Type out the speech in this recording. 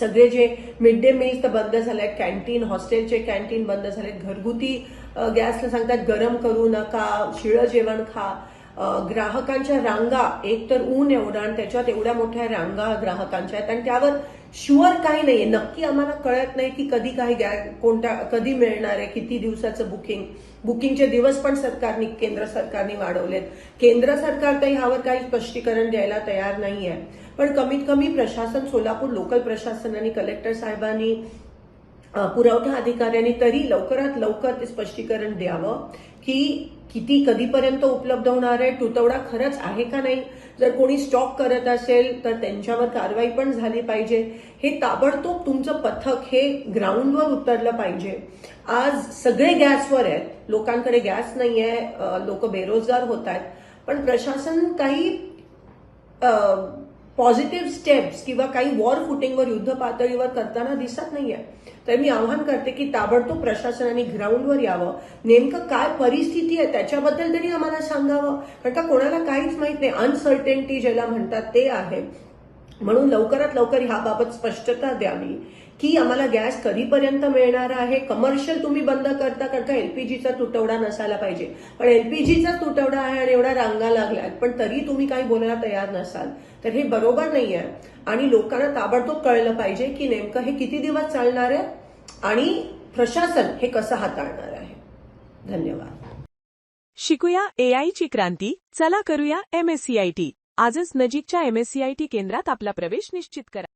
सगळे जे mid day meals तर बंद झालेत, कॅन्टीन, हॉस्टेलचे कॅन्टीन बंद झालेत, घरगुती गॅसला सांगतात गरम करू नका, शिळं जेवण खा. ग्राहकांच्या रांगा, एक तर ऊन एवढं आणि त्याच्यात एवढ्या मोठ्या रांगा ग्राहकांच्या आहेत आणि त्यावर शुअर काही नाहीये, नक्की आम्हाला कळत नाही की कधी काही कोणत्या कधी मिळणार आहे, किती दिवसाचं बुकिंगचे दिवस पण केंद्र सरकारने वाढवलेत. केंद्र सरकार तर ह्यावर काही स्पष्टीकरण द्यायला तयार नाहीये. पण कमीत कमी प्रशासन, सोलापूर लोकल प्रशासनाने, कलेक्टर साहेबांनी, पुरवठा अधिकाऱ्यांनी तरी लवकरात लवकर ते स्पष्टीकरण द्यावं की किती कधीपर्यंत उपलब्ध होणार आहे, तुटवडा खरंच आहे का नाही. जर कोणी स्टॉक करत असेल तर त्यांच्यावर कारवाई पण झाली पाहिजे. हे ताबडतोब तुमचं पथक हे ग्राउंडवर उतरलं पाहिजे. आज सगळे गॅसवर आहेत, लोकांकडे गॅस नाहीये, लोक बेरोजगार होत आहेत, पण प्रशासन काही पॉझिटिव्ह स्टेप्स किंवा काही वॉर फुटिंगवर, युद्ध पातळीवर करताना दिसत नाहीये. तर मी आवाहन करते की ताबडतोब प्रशासनाने ग्राउंडवर यावं, नेमकं काय परिस्थिती आहे त्याच्याबद्दल तरी आम्हाला सांगावं, कारण का कोणाला काहीच माहित नाही. अनसर्टेनिटी ज्याला म्हणतात ते आहे. म्हणून लवकरात लवकर ह्याबाबत स्पष्टता द्यावी की आम्हाला गॅस कधीपर्यंत मिळणार आहे. कमर्शियल तुम्ही बंद करता, कारण का एलपीजीचा तुटवडा नसायला पाहिजे, पण एलपीजीचा तुटवडा आहे आणि एवढ्या रांगा लागल्यात, पण तरी तुम्ही काही बोलायला तयार नसाल, तर हे बरोबर नाहीये. आणि लोकांना ताबडतोब कळलं पाहिजे की नेमकं हे किती दिवस चालणार आहे आणि प्रशासन हे कसं हाताळणार आहे. धन्यवाद. शिकूया AI ची क्रांती. चला करूया MSCIT. आजच नजीकच्या MSCIT केंद्रात आपला प्रवेश निश्चित करा.